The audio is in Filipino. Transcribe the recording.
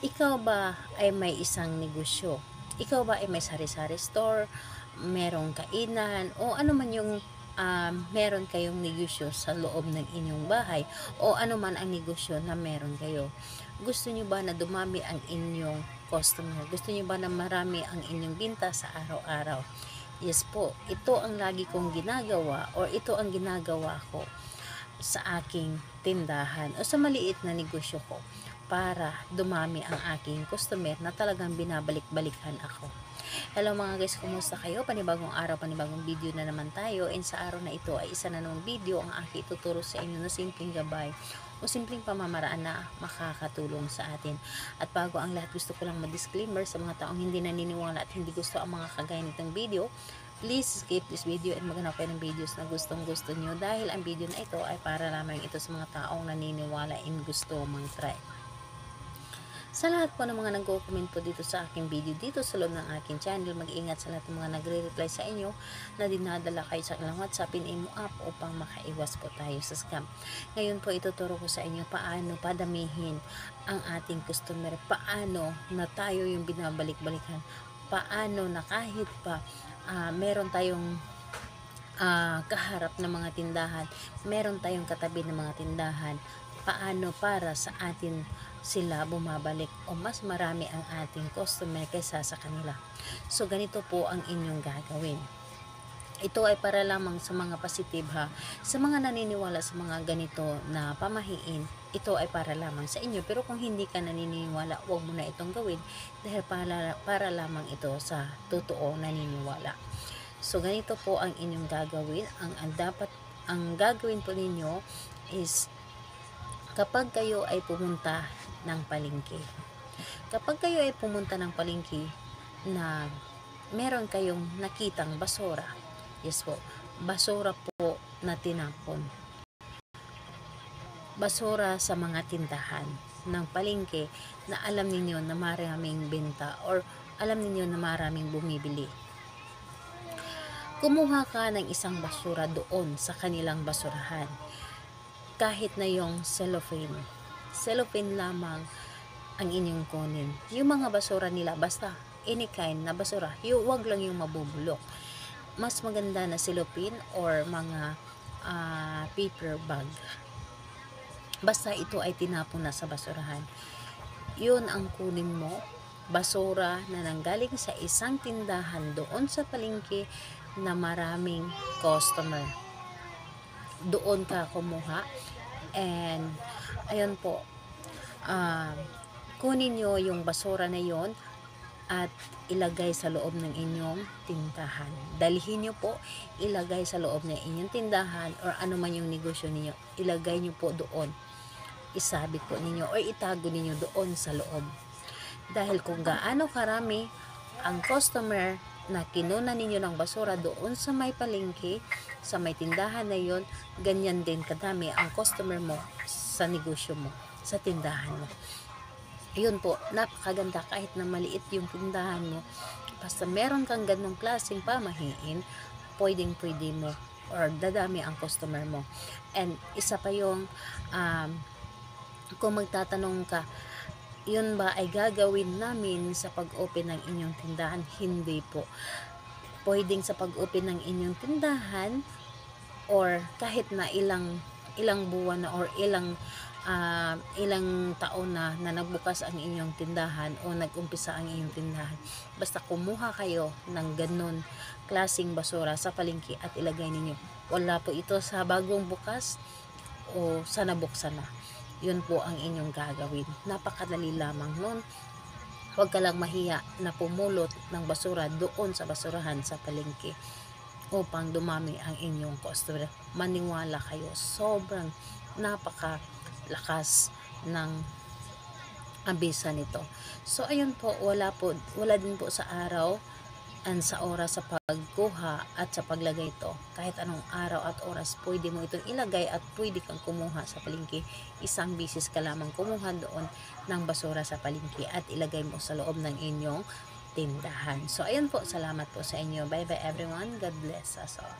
Ikaw ba ay may isang negosyo? Ikaw ba ay may sari-sari store, merong kainan, o ano man yung meron kayong negosyo sa loob ng inyong bahay, o ano man ang negosyo na meron kayo? Gusto nyo ba na dumami ang inyong customer? Gusto nyo ba na marami ang inyong binta sa araw-araw? Yes po, ito ang lagi kong ginagawa, or ito ang ginagawa ko sa aking tindahan o sa maliit na negosyo ko para dumami ang aking customer na talagang binabalik-balikan ako. Hello mga guys, kumusta kayo? Panibagong araw, panibagong video na naman tayo, and sa araw na ito ay isa na namang video ang aking ituturo sa inyo na simpleng gabay o simpleng pamamaraan na makakatulong sa atin. At bago ang lahat, gusto ko lang ma-disclaimer sa mga taong hindi naniniwala at hindi gusto ang mga kagaya nitong video. Please skip this video and maghanap kayo ng videos na gustong gusto nyo, dahil ang video na ito ay para lamang ito sa mga taong naniniwala and gusto mang-try. Sa lahat po ng mga nagko-comment po dito sa aking video dito sa loob ng aking channel, mag-ingat sa lahat ng mga nagre-reply sa inyo na dinadala kayo sa ilang WhatsApp, in-imo app upang makaiwas po tayo sa scam. Ngayon po ituturo ko sa inyo paano padamihin ang ating customer, paano na tayo yung binabalik-balikan, paano na kahit pa meron tayong kaharap ng mga tindahan, meron tayong katabi ng mga tindahan, paano para sa atin sila bumabalik o mas marami ang ating customer kaysa sa kanila. So ganito po ang inyong gagawin. Ito ay para lamang sa mga positive ha. Sa mga naniniwala sa mga ganito na pamahiin, ito ay para lamang sa inyo. Pero kung hindi ka naniniwala, huwag mo na itong gawin, dahil para lamang ito sa totoo naniniwala. So ganito po ang inyong gagawin. Ang gagawin po ninyo is kapag kayo ay pumunta ng palengke. Kapag kayo ay pumunta ng palengke na meron kayong nakitang basura. Yes po, basura po na tinapon. Basura sa mga tindahan ng palengke na alam ninyo na maraming benta or alam ninyo na maraming bumibili. Kumuha ka ng isang basura doon sa kanilang basurahan. Kahit na yung cellophane. Cellophane lamang ang inyong kunin. Yung mga basura nila, basta any kind na basura, wag lang yung mabubulok. Mas maganda na cellophane or mga paper bag. Basta ito ay tinapon na sa basurahan. Yun ang kunin mo. Basura na nanggaling sa isang tindahan doon sa palengke na maraming customer. Doon ka kumuha, and ayun po, kunin nyo yung basura na yon at ilagay sa loob ng inyong tindahan. Dalhin nyo po, ilagay sa loob ng inyong tindahan or ano man yung negosyo niyo, ilagay nyo po doon. Isabit po ninyo or itago ninyo doon sa loob. Dahil kung gaano karami ang customer na kinuna ninyo ng basura doon sa may palengke, sa may tindahan na yon, ganyan din kadami ang customer mo sa negosyo mo, sa tindahan mo. Yun po, napakaganda kahit na maliit yung tindahan mo. Basta meron kang ganong klaseng pamahiin, pwede mo or dadami ang customer mo. And isa pa yung kung magtatanong ka, yun ba ay gagawin namin sa pag-open ng inyong tindahan? Hindi po. Pwedeng sa pag-open ng inyong tindahan or kahit na ilang buwan na or ilang taon na nagbukas ang inyong tindahan o nag-umpisa ang inyong tindahan. Basta kumuha kayo ng ganun klaseng basura sa palengke at ilagay ninyo. Wala po ito sa bagong bukas o sa nabuksan na. Yun po ang inyong gagawin. Napakadali lamang nun. Huwag ka lang mahiya na pumulot ng basura doon sa basurahan sa palengke upang dumami ang inyong customer. Maniwala kayo, sobrang napakalakas ng abisa nito. So ayun po, wala din po sa araw and sa oras sa pagkuha at sa paglagay ito. Kahit anong araw at oras, pwede mo itong ilagay at pwede kang kumuha sa palengke. Isang bisis ka lamang kumuha doon ng basura sa palengke at ilagay mo sa loob ng inyong tindahan. So ayun po, salamat po sa inyo. Bye bye everyone. God bless us all.